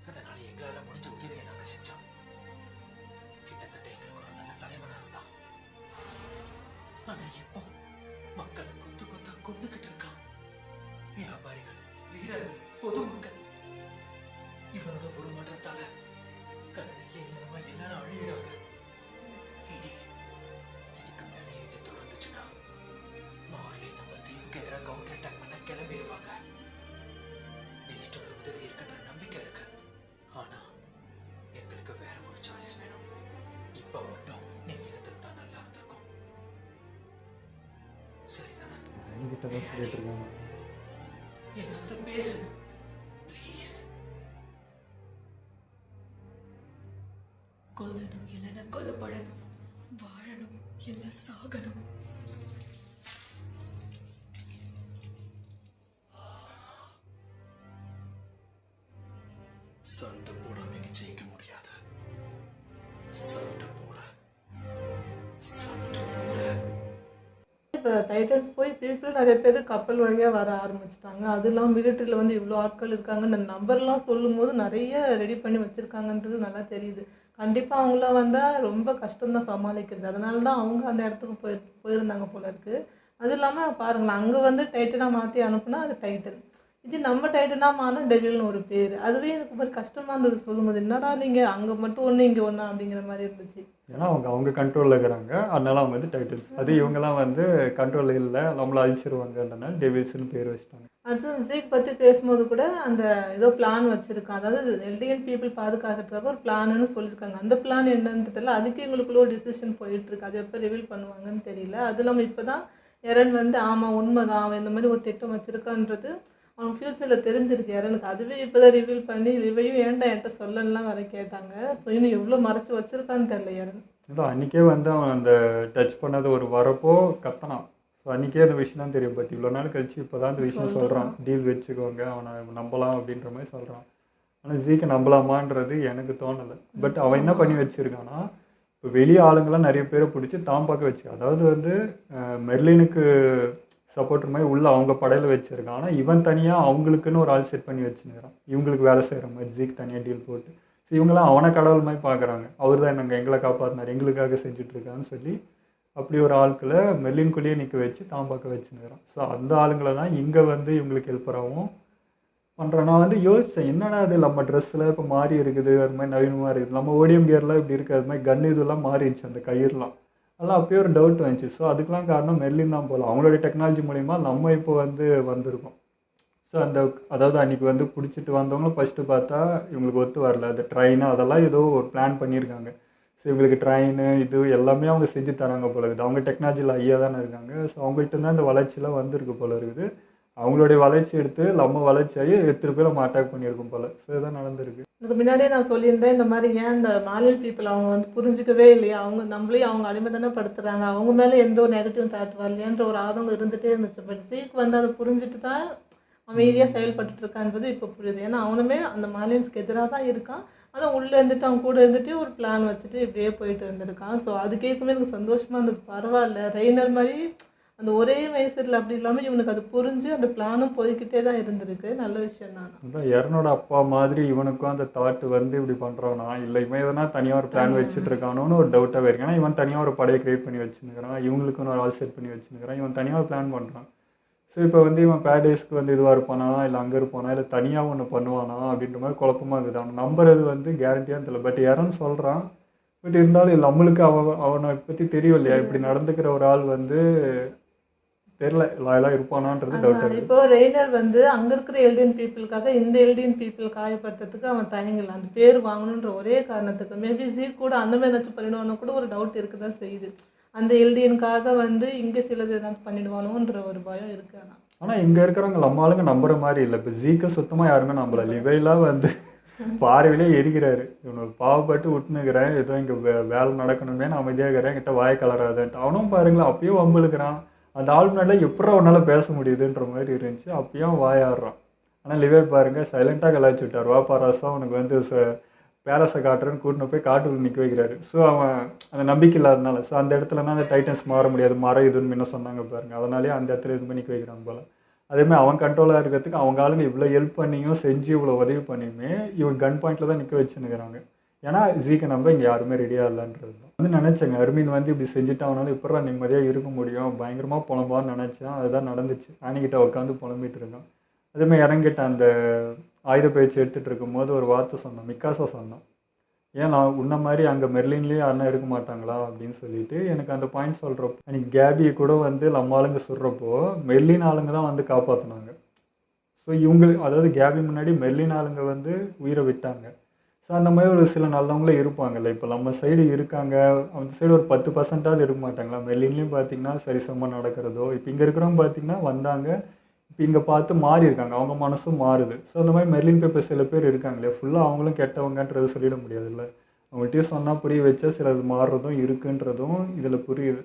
அதனால எங்களால முடிஞ்ச உதவியை நாங்க செஞ்சோம். கிட்டத்தட்ட எங்களுக்கு ஒரு நல்ல தலைவனா இருந்தான். ஆனா இப்போ மக்களை கொத்து கொத்தா கொண்டுகிட்டு இருக்கான். வியாபாரிகள், வீரர்கள், பொதுமக்கள். இவனோட ஒரு மன்றத்தால கருணையே இல்லாம எல்லாரும் அழியிறாங்க. இனி இதுக்கு மேலே இது தொடர்ந்துச்சுன்னா மார்லி நம்ம தீவுக்கு எதிராக கவுண்டர் அட்டாக் பண்ண கிளம்பிடுவாங்க. நெக்ஸ்டோட உதவி இருக்கின்ற நம்பிக்கை இருக்கு. ஆனா எங்களுக்கு வேற ஒரு சாய்ஸ் வேணும். இப்ப மட்டும் நீங்க இருந்திருந்தா நல்லா இருந்திருக்கும். சரிதானே? என்கிட்ட தான் சொல்லிட்டு இருக்காங்க. ஏதாவது பேசு ப்ளீஸ். கொல்லணும் இல்லைன்னா கொல்லப்படணும், வாழணும் இல்லை சாகணும். சண்டை போடாம இங்க ஜெயிக்க முடியாது. சண்டை போட இப்போ டைட்டன்ஸ் போய் பீப்புள் நிறைய பேர் கப்பல் வழியாக வர ஆரம்பிச்சிட்டாங்க. அது இல்லாமல் மிலிட்டரியில் வந்து இவ்வளோ ஆட்கள் இருக்காங்கன்னு அந்த நம்பர்லாம் சொல்லும்போது நிறைய ரெடி பண்ணி வச்சுருக்காங்கன்றது நல்லா தெரியுது. கண்டிப்பாக அவங்களாம் வந்தால் ரொம்ப கஷ்டம்தான் சமாளிக்கிறது. அதனால தான் அவங்க அந்த இடத்துக்கு போயிருந்தாங்க போல இருக்குது. அது இல்லாமல் பாருங்களேன், அங்கே வந்து டைட்டனாக மாற்றி அனுப்புனா அது டைட்டன், இது நம்ம டைட்டனாக மாறினா டெவில்னு ஒரு பேர். அதுவே எனக்கு ஒரு கஷ்டமாக இருந்தது சொல்லும்போது, என்னடா நீங்கள் அங்கே மட்டும் ஒன்று இங்கே ஒன்றா அப்படிங்கிற மாதிரி இருந்துச்சு. ஏன்னா அவங்க கண்ட்ரோலில் இருக்கிறாங்க, அதனால அவங்க வந்து டைட்டன்ஸ். அது இவங்கெல்லாம் வந்து கண்ட்ரோலில் இல்லை, நம்மளை அழிச்சிருவாங்கன்றனால டெவில்ஸ்னு பேர் வச்சுட்டாங்க. அடுத்து ஜீக் பற்றி பேசும்போது கூட அந்த ஏதோ பிளான் வச்சுருக்காங்க, அதாவது எல்டிஎன் பீப்புள் பாதுகாக்கிறதுக்காக ஒரு பிளான்னு சொல்லியிருக்காங்க. அந்த பிளான் என்னன்னு தெரியல, அதுக்கு எங்களுக்குள்ள ஒரு டிசிஷன் போயிட்டுருக்கு. அது எப்போ ரிவீல் பண்ணுவாங்கன்னு தெரியல. அது இல்லாமல் இப்போ தான் எரன் வந்து ஆமாம் உண்மைதான் அவன் இந்த மாதிரி ஒரு திட்டம் வச்சுருக்கான்றது அவன் ஃப்யூச்சரில் தெரிஞ்சிருக்கு எரனுக்கு. அதுவே இப்போ தான் ரிவீல் பண்ணி இவையும் ஏன்டா என்கிட்ட சொல்லலாம் வர கேட்டாங்க. ஸோ இன்னும் எவ்வளோ மறைச்சி வச்சுருக்கான்னு தெரியல எரன். அதான் அன்றைக்கே வந்து அவன் அந்த டச் பண்ணது ஒரு வரப்போ கத்தனான். ஸோ அன்றைக்கே அந்த விஷயம் தான் தெரியும். பட் இவ்வளோ நாள் கழிச்சு இப்போ தான் அந்த விஷயம் சொல்கிறான். டீல் வச்சுக்கோங்க, அவனை நம்பலாம் அப்படின்ற மாதிரி சொல்கிறான். ஆனால் ஜீக்கை நம்பலாமான்றது எனக்கு தோணலை. பட் அவன் என்ன பண்ணி வச்சுருக்கான்னா, இப்போ வெளியே ஆளுங்களாம் நிறைய பேரை பிடிச்சி தான் பார்க்க வச்சு, அதாவது வந்து மெர்லினுக்கு சப்போர்ட்டர் மாதிரி உள்ள அவங்க படையில் வச்சுருக்கான். ஆனால் இவன் தனியாக அவங்களுக்குன்னு ஒரு ஆள் செட் பண்ணி வச்சுருக்கிறான், இவங்களுக்கு வேலை செய்கிற மாதிரி. ஜீக் தனியாக டீல் போட்டு ஸோ இவங்களாம் அவனை கடவுள் மாதிரி பார்க்குறாங்க. அவர் தான் நாங்கள் எங்களை காப்பாற்றினார், எங்களுக்காக செஞ்சுட்ருக்கான்னு சொல்லி அப்படி ஒரு ஆட்களை மெர்லின்குள்ளேயே நிற்க வச்சு தான் பார்க்க வச்சுருக்கிறான். ஸோ அந்த ஆளுங்களை தான் இங்கே வந்து இவங்களுக்கு ஹெல்ப்பராகவும் பண்ணுறேன். நான் வந்து யோசித்தேன், என்னடா அது நம்ம ட்ரெஸ்ஸில் இப்போ மாறி இருக்குது, அது மாதிரி நவீனமாக இருக்குது, நம்ம ஓடிஎம் கியர்லாம் இப்படி இருக்குது, அது மாதிரி கன் இதெல்லாம் மாறிடுச்சு, அந்த கயிறுலாம் அதெல்லாம் அப்பயே ஒரு டவுட் வந்துச்சு. ஸோ அதுக்கெலாம் காரணம் மெர்லின் தான் போகலாம். அவங்களுடைய டெக்னாலஜி மூலிமா நம்ம இப்போ வந்து வந்திருக்கோம். ஸோ அதாவது அன்றைக்கி வந்து பிடிச்சிட்டு வந்தவங்களும் ஃபஸ்ட்டு பார்த்தா இவங்களுக்கு ஒத்து வரல. அந்த ட்ரெயின் அதெல்லாம் ஏதோ ஒரு பிளான் பண்ணியிருக்காங்க. ஸோ இவங்களுக்கு ட்ரெயின் இது எல்லாமே அவங்க செஞ்சு தராங்க போல இருக்குது. அவங்க டெக்னாலஜியில் ஐயா தானே இருக்காங்க. ஸோ அவங்கள்ட்ட தான் இந்த வளர்ச்சிலாம் வந்திருக்கு போல இருக்குது. அவங்களுடைய வளர்ச்சி எடுத்து நம்ம வளர்ச்சியாகி எடுத்துகிட்டு போய் நம்ம அட்டாக் பண்ணியிருக்கோம் போல். ஸோ இதுதான் நடந்திருக்கு. இதுக்கு முன்னாடியே நான் சொல்லியிருந்தேன், இந்த மாதிரி ஏன் இந்த மாலியன் பீப்புள் அவங்க வந்து புரிஞ்சிக்கவே இல்லையா, அவங்க நம்மளையும் அவங்க அடிமை தானே படுத்துகிறாங்க, அவங்க மேலே எந்த ஒரு நெகட்டிவ் தாட் வரலையான்ற ஒரு ஆதங்கம் இருந்துகிட்டே இருந்துச்சு. பட் ஜீக் வந்து அதை புரிஞ்சுட்டு தான் அமைதியாக செயல்பட்டு இருக்கான்றது இப்போ புரியுது. ஏன்னா அவனுமே அந்த மாலியன்ஸ்க்கு எதிராக தான் இருக்கான், ஆனால் உள்ளே இருந்துட்டு அவங்க கூட இருந்துட்டு ஒரு பிளான் வச்சுட்டு இப்படியே போயிட்டு இருந்திருக்கான். ஸோ அது கேட்குமே எனக்கு சந்தோஷமாக இருந்தது. பரவாயில்ல, ரெய்னர் மாதிரி அந்த ஒரே வயசுல அப்படி இல்லாமல் இவனுக்கு அது புரிஞ்சு அந்த பிளானும் போய்கிட்டே தான் இருந்திருக்கு. நல்ல விஷயம் தான். அதான் எரனோட அப்பா மாதிரி இவனுக்கும் அந்த தாட்டு வந்து இப்படி பண்ணுறானா, இல்லை இவன் எதனா தனியாக ஒரு பிளான் வச்சுட்டு இருக்கானோன்னு ஒரு டவுட்டாகவே இருக்கு. ஏன்னா இவன் தனியாக ஒரு படையை கிரியேட் பண்ணி வச்சுருக்கிறான், இவங்களுக்குன்னு ஒரு ஆள் செட் பண்ணி வச்சுருக்கிறான், இவன் தனியாக ஒரு பிளான் பண்ணுறான். ஸோ இப்போ வந்து இவன் பேரடைஸ்க்கு வந்து இதுவாக இருப்பானா, இல்லை அங்கே இருப்பானா, இல்லை தனியாக ஒன்று பண்ணுவானா அப்படின்ற மாதிரி குழப்பமாக இருக்குது. அவன் நம்புறது வந்து கேரண்டியாக தெரியல. பட் எரன் சொல்கிறான். பட் இருந்தாலும் நம்மளுக்கு அவனை பற்றி தெரியும் இல்லையா, இப்படி நடந்துக்கிற ஒரு ஆள் வந்து தெரியல லாயலாக இருப்பானான்றது டவுட். இப்போ ரெய்னர் வந்து அங்கே இருக்கிற எல்டியன் பீப்புளுக்காக இந்த எல்டியன் பீப்புள் காயப்படுத்துறதுக்கு அவன் தயங்கல, அந்த பேர் வாங்கணுன்ற ஒரே காரணத்துக்கு. மேபி ஜீக் கூட அந்த மாதிரி ஏதாச்சும் பண்ணிடுவானோ கூட ஒரு டவுட் இருக்க தான் செய்யுது. அந்த எல்டியனுக்காக வந்து இங்கே சிலது ஏதாச்சும் பண்ணிடுவானோன்ற ஒரு பயம் இருக்கு. ஆனால் இங்கே இருக்கிறவங்க நம்ம ஆளுங்க நம்புற மாதிரி இல்லை. இப்போ ஜீக்கை சுத்தமாக யாருமே நம்பலை. லிவைலாம் வந்து பார்வையிலே எரிக்கிறாரு, இவனை பாவப்பட்டு விட்டுனுக்கிறேன், ஏதோ இங்கே வேலை நடக்கணுமே, நான் அமைதியாக இருக்கிறேன், என்கிட்ட வாய் கலராதுன்ட்டு. அவனும் பாருங்களேன் அப்பயும் வம்புழுக்கிறான். அந்த ஆள் முன்னாடி எப்படி அவனால் பேச முடியுதுன்ற மாதிரி இருந்துச்சு. அப்பயும் வாயாடுறான். ஆனால் லிவே பாருங்கள் சைலண்ட்டாக கலாய்ச்சி விட்டார். வாப்பா ராசா அவனுக்கு வந்து பேலஸை காட்டுறேன்னு கூட்டின்னு போய் காட்டுக்குள்ள நிற்க வைக்கிறாரு. ஸோ அவன் அந்த நம்பிக்கை இல்லாதனால ஸோ அந்த இடத்துலனா அந்த டைட்டன்ஸ் மாற முடியாது, மரம் இதுன்னு முன்ன சொன்னாங்க பாருங்கள், அதனாலே அந்த இடத்துல இது பண்ணி நிற்க வைக்கிறாங்க போல். அதேமாதிரி அவன் கண்ட்ரோலாக இருக்கிறதுக்கு அவங்க ஆளுங்க இவ்வளோ ஹெல்ப் பண்ணியும் செஞ்சு இவ்வளோ உதவி பண்ணியுமே இவன் கன் பாயிண்டில் தான் நிற்க வச்சுன்னுக்கிறாங்க. ஏன்னா ஜீக்கை நம்ப இங்கே யாருமே ரெடியாக இல்லைன்றது தான் வந்து நினச்சேங்க. அர்மின் வந்து இப்படி செஞ்சுட்டு அவனால இப்படா நிம்மதியாக இருக்க முடியும், பயங்கரமாக புலம்பான்னு நினச்சேன். அதுதான் நடந்துச்சு. ஆனிக்கிட்ட உட்காந்து புலம்பிட்டு இருக்கான். அதேமாதிரி இறங்கிட்ட அந்த ஆயுத பயிற்சி எடுத்துகிட்டு இருக்கும்போது ஒரு வார்த்தை சொன்னான், மிக்காசா சொன்னான், ஏன் நான் உன்ன மாதிரி அங்கே மெர்லின்லேயே யாருன்னா இருக்க மாட்டாங்களா அப்படின்னு சொல்லிட்டு எனக்கு அந்த பாயிண்ட் சொல்கிறப்போ, அன்றைக்கி கேபி கூட வந்து நம்ம ஆளுங்க சொல்கிறப்போ மெர்லின் ஆளுங்க தான் வந்து காப்பாற்றினாங்க. ஸோ இவங்களுக்கு அதாவது கேபி முன்னாடி மெர்லின் ஆளுங்க வந்து உயிரை விட்டாங்க. ஸோ அந்த மாதிரி ஒரு சில நல்லவங்களே இருப்பாங்கல்ல. இப்போ நம்ம சைடு இருக்காங்க, அந்த சைடு ஒரு 10% இருக்க மாட்டாங்களா? மெர்லின்லேயும் பார்த்தீங்கன்னா சரிசமமாக நடக்கிறதோ, இப்போ இங்கே இருக்கிறவங்க பார்த்தீங்கன்னா வந்தாங்க, இப்போ இங்கே பார்த்து மாறி இருக்காங்க, அவங்க மனசும் மாறுது. ஸோ அந்த மாதிரி மெர்லின் பீப்பிள் சில பேர் இருக்காங்களே, ஃபுல்லாக அவங்களும் கெட்டவங்கன்றது சொல்லிட முடியாதுல்ல. அவங்கள்ட்டையும் சொன்னால் புரிய வச்சா சிலது மாறுறதும் இருக்குன்றதும் இதில் புரியுது.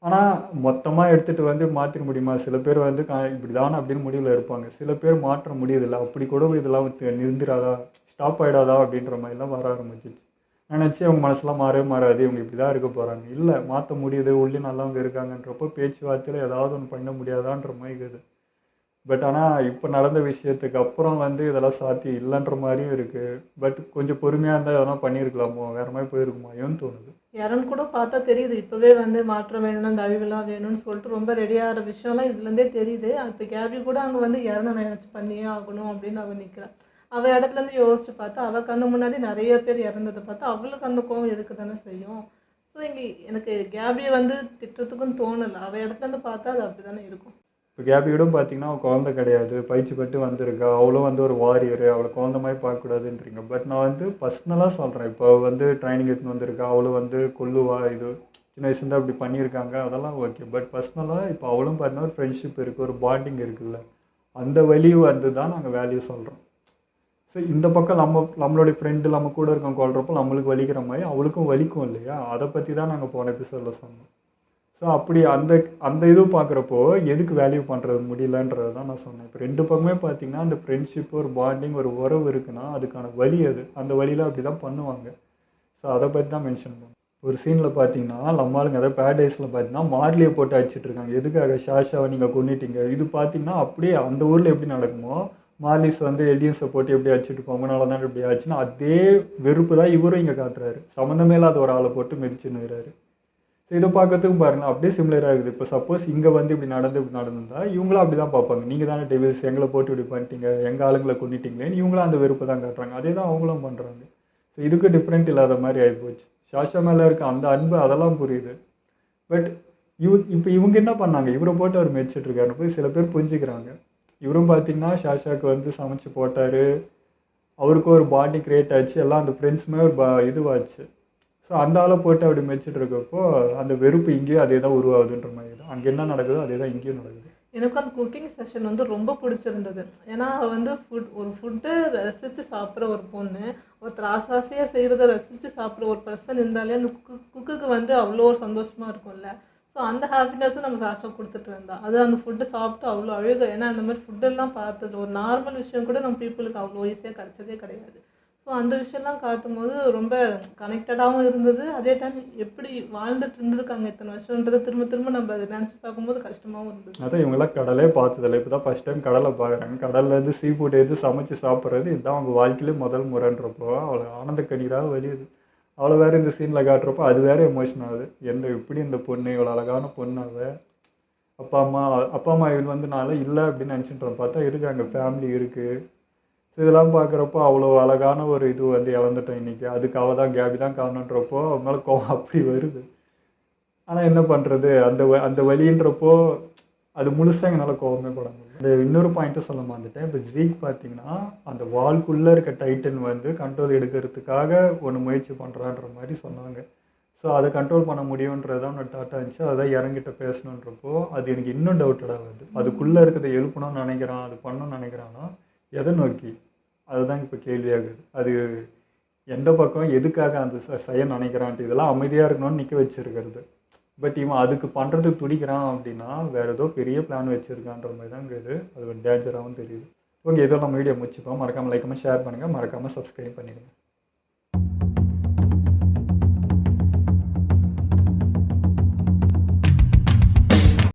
ஆனால் மொத்தமாக எடுத்துகிட்டு வந்து மாற்றிட முடியுமா? சில பேர் வந்து இப்படி தானே அப்படின்னு முடிவில் இருப்பாங்க. சில பேர் மாற்ற முடியுதில்ல. அப்படி கூட இதெல்லாம் நிறுந்திராதா, ஸ்டாப் ஆகிடாதா அப்படின்ற மாதிரிலாம் வர ஆரம்பிச்சிச்சு. நினச்சி அவங்க மனசுலாம் மாறவே மாறாது, இவங்க இப்படி தான் இருக்க போகிறாங்க. இல்லை, மாற்ற முடியுது, உள்ளே நல்லவங்க இருக்காங்கன்றப்போ பேச்சுவார்த்தையில் ஏதாவது ஒன்று பண்ண முடியாதான்ற மாதிரி இருக்குது. பட் ஆனால் இப்போ நடந்த விஷயத்துக்கு அப்புறம் வந்து இதெல்லாம் சாத்தியம் இல்லைன்ற மாதிரியும் இருக்குது. பட் கொஞ்சம் பொறுமையாக இருந்தால் எதனால் பண்ணியிருக்கலாமோ, வேறு மாதிரி போயிருக்குமாயோன்னு தோணுது. யாருன்னு கூட பார்த்தா தெரியுது, இப்போவே வந்து மாற்றம் வேணும்னா அந்த அழிவுலாம் வேணும்னு சொல்லிட்டு ரொம்ப ரெடியாகிற விஷயம்லாம் இதுலேருந்தே தெரியுது. இப்போ கேபி கூட அங்கே வந்து யாரும் நான் ஏதாச்சும் பண்ணியே ஆகணும் அப்படின்னு அவள் நிற்கிறாள். அவள் இடத்துலேருந்து யோசிச்சு பார்த்தா அவள் கண்ணு முன்னாடி நிறைய பேர் இறந்ததை பார்த்தா அவளுக்கு அந்த கோவம் எதுக்கு தானே செய்யும். ஸோ இங்கே எனக்கு கேபியை வந்து திட்டுறதுக்கும் தோணலை. அவள் இடத்துலேருந்து பார்த்தா அது அப்படி தானே இருக்கும். இப்போ கேபியோடும் பார்த்தீங்கன்னா அவள் குழந்தை கிடையாது, பயிற்சி பட்டு வந்திருக்கா, அவளும் வந்து ஒரு வாரியர், அவளை குழந்த மாதிரி பார்க்கக்கூடாதுன்றீங்க. பட் நான் வந்து பர்சனலாக சொல்கிறேன், இப்போ வந்து ட்ரைனிங் எடுத்துன்னு வந்திருக்கா, அவளும் வந்து கொல்லுவா, இது சின்ன வயசுலேருந்து அப்படி பண்ணியிருக்காங்க, அதெல்லாம் ஓகே. பட் பர்சனலாக இப்போ அவளும் பார்த்தீங்கன்னா ஒரு ஃப்ரெண்ட்ஷிப் இருக்குது, ஒரு பாண்டிங் இருக்குல்ல, அந்த வழி வந்து தான் நாங்கள் வேல்யூ சொல்கிறோம். ஸோ இந்த பக்கம் நம்மளுடைய ஃப்ரெண்டு நம்ம கூட இருக்கவங்க கொள்றப்போ நம்மளுக்கு வலிக்கிற மாதிரி அவளுக்கும் வலிக்கும் இல்லையா, அதை பற்றி தான் நாங்கள் போன எபிசோடில் சொன்னோம். ஸோ அப்படி அந்த இதுவும் பார்க்குறப்போ எதுக்கு வேல்யூ பண்ணுறது முடியலன்றது தான் நான் சொன்னேன். இப்போ ரெண்டு பக்கமே பார்த்தீங்கன்னா அந்த ஃப்ரெண்ட்ஷிப், ஒரு பாண்டிங், ஒரு உறவு இருக்குன்னா அதுக்கான வழி அது, அந்த வழியில் அப்படி தான் பண்ணுவாங்க. ஸோ அதை பற்றி தான் மென்ஷன் பண்ணுவோம். ஒரு சீனில் பார்த்தீங்கன்னா நம்மளுங்க அதாவது பேரடைஸில் பார்த்தீங்கன்னா மார்லியை போட்டு அடிச்சிட்டு இருக்காங்க. எதுக்காக? ஷாஷாவை நீங்கள் கொன்னிட்டீங்க. இது பார்த்தீங்கன்னா அப்படியே அந்த ஊரில் எப்படி நடக்குமோ, மார்லிஸ் வந்து எல்டிஎன்ஸை போட்டு எப்படி அடிச்சுட்டு போங்கனால தான் இப்படி ஆச்சுன்னா அதே வெறுப்பு தான் இவரும் இங்கே காட்டுறாரு. சம்மந்தமே இல்லாத ஒரு ஆளை போட்டு மிதிச்சுன்னுறாரு. ஸோ இதை பார்க்கறதுக்கும் பாருங்கள் அப்படியே சிமிலராக இருக்குது. இப்போ சப்போஸ் இங்கே வந்து இப்படி நடந்திருந்தால் இவங்களும் அப்படி தான் பார்ப்பாங்க. நீங்கள் தானே டெவில்ஸ், எங்களை போட்டு இப்படி பண்ணிட்டீங்க, எங்கள் ஆளுங்களை கொண்டுட்டீங்களேன்னு இவங்களும் அந்த வெறுப்பை தான் காட்டுறாங்க. அதே தான் அவங்களும் பண்ணுறாங்க. ஸோ இதுக்கு டிஃப்ரெண்ட் இல்லாத மாதிரி ஆகிப்போச்சு. ஷாஷா மேலே இருக்க அந்த அன்பு அதெல்லாம் புரியுது. பட் இப்போ இவங்க என்ன பண்ணாங்க, இவரை போட்டு அவர் மெச்சிட்ருக்காருன்னு போய் சில பேர் புரிஞ்சுக்கிறாங்க. இவரும் பார்த்தீங்கன்னா ஷாஷாவுக்கு வந்து சமைச்சு போட்டார், அவருக்கும் ஒரு பாடி கிரியேட் ஆச்சு, எல்லாம் அந்த ஃப்ரெண்ட்ஸுமே ஒரு இதுவாச்சு. ஸோ அந்த ஆளை போட்டு அப்படி மெச்சிட்டு இருக்கப்போ அந்த வெறுப்பு இங்கேயும் அதே தான் உருவாகுதுன்ற மாதிரி தான். அங்கே என்ன நடக்குதோ அதே தான் இங்கேயும் நடக்குது. எனக்கு அந்த குக்கிங் செஷன் வந்து ரொம்ப பிடிச்சிருந்தது. ஏன்னா வந்து ஒரு ஃபுட்டை ரசித்து சாப்பிட்ற ஒரு பொண்ணு, ஒருத்தர் ஆசாசியாக செய்கிறத ரசித்து சாப்பிட்ற ஒரு பர்சன் இருந்தாலே அந்த குக்குக்கு வந்து அவ்வளோ ஒரு சந்தோஷமாக இருக்கும்ல. ஸோ அந்த ஹாப்பினஸும் நம்ம சாஷா கொடுத்துட்டு இருந்தா. அது அந்த ஃபுட்டை சாப்பிட்டு அவ்வளோ அழுக. ஏன்னா அந்த மாதிரி ஃபுட்டெல்லாம் பார்த்தது ஒரு நார்மல் விஷயம் கூட நம்ம பீப்புளுக்கு அவ்வளோ ஈஸியாக கிடைச்சதே கிடையாது. ஸோ அந்த விஷயம்லாம் காட்டும்போது ரொம்ப கனெக்டடாகவும் இருந்தது. அதே டைம் எப்படி வாழ்ந்துட்டு இருந்திருக்காங்க இத்தனை வருஷன்றதை திரும்ப திரும்ப நம்ம அதை நினச்சி பார்க்கும்போது கஷ்டமாகவும் இருந்தது. அதான் இவங்கெல்லாம் கடலே பார்த்ததில்ல, இப்போ தான் ஃபஸ்ட் டைம் கடலை பார்க்குறாங்க. கடல்லேருந்து சீ ஃபுட் எடுத்து சமைச்சு சாப்பிட்றது இதுதான் அவங்க வாழ்க்கையிலே முதல் முறைன்றப்போ அவ்வளோ ஆனந்த கண்ணீராக வெளியுது. அவ்வளோ வேறு இந்த சீனில் காட்டுறப்போ அது வேறு எமோஷன் ஆகுது. எப்படி இந்த பொண்ணு இவ்வளோ அழகான பொண்ணாக அப்பா அம்மா இது வந்து நான் இல்லை அப்படின்னு நினச்சிட்டு பார்த்தா இருக்காங்க, ஃபேமிலி இருக்குது. ஸோ இதெல்லாம் பார்க்குறப்போ அவ்வளோ அழகான ஒரு இது வந்து இழந்துட்டோம் இன்றைக்கி. அதுக்கு அவள் தான் கேபி தான் காரணன்றப்போ அவங்க மேலே கோவம் அப்படி வருது. ஆனால் என்ன பண்ணுறது, அந்த வலின்றப்போ அது முழுசாக என்னால் கோவமே பட முடியல. இந்த இன்னொரு பாயிண்ட்டும் சொல்ல மாந்துட்டேன். இப்போ ஜீக் பார்த்தீங்கன்னா அந்த வால்குள்ளே இருக்க டைட்டன் வந்து கண்ட்ரோல் எடுக்கிறதுக்காக ஒன்று முயற்சி பண்ணுறான்ற மாதிரி சொன்னாங்க. ஸோ அதை கண்ட்ரோல் பண்ண முடியுன்றது தான் என்னோட தாட்டாக இருந்துச்சு. அதான் இறங்கிட்ட பேசணுன்றப்போ அது எனக்கு இன்னும் டவுட்டடாக வருது. அதுக்குள்ளே இருக்கிறத எழுப்பணும்னு நினைக்கிறான், அது பண்ணணும்னு நினைக்கிறான்னா எதை நோக்கி, அதுதான் இப்போ கேள்வியாகுது. அது எந்த பக்கம் எதுக்காக அந்த செய்ய நினைக்கிறான்ட்டு இதெல்லாம் அமைதியாக இருக்கணும்னு நிற்க வச்சுருக்கிறது. பட் இவன் அதுக்கு பண்ணுறதுக்கு துடிக்கிறான் அப்படின்னா வேறு ஏதோ பெரிய பிளான் வச்சுருக்கான்ற மாதிரி தான் இருக்குது. அது ஒரு டேஞ்சராகவும் தெரியுது. ஓகே, ஏதோ நம்ம வீடியோ முடிச்சுப்போம். மறக்காமல் லைக் பண்ணி ஷேர் பண்ணுங்கள், மறக்காமல் சப்ஸ்கிரைப் பண்ணிடுங்க.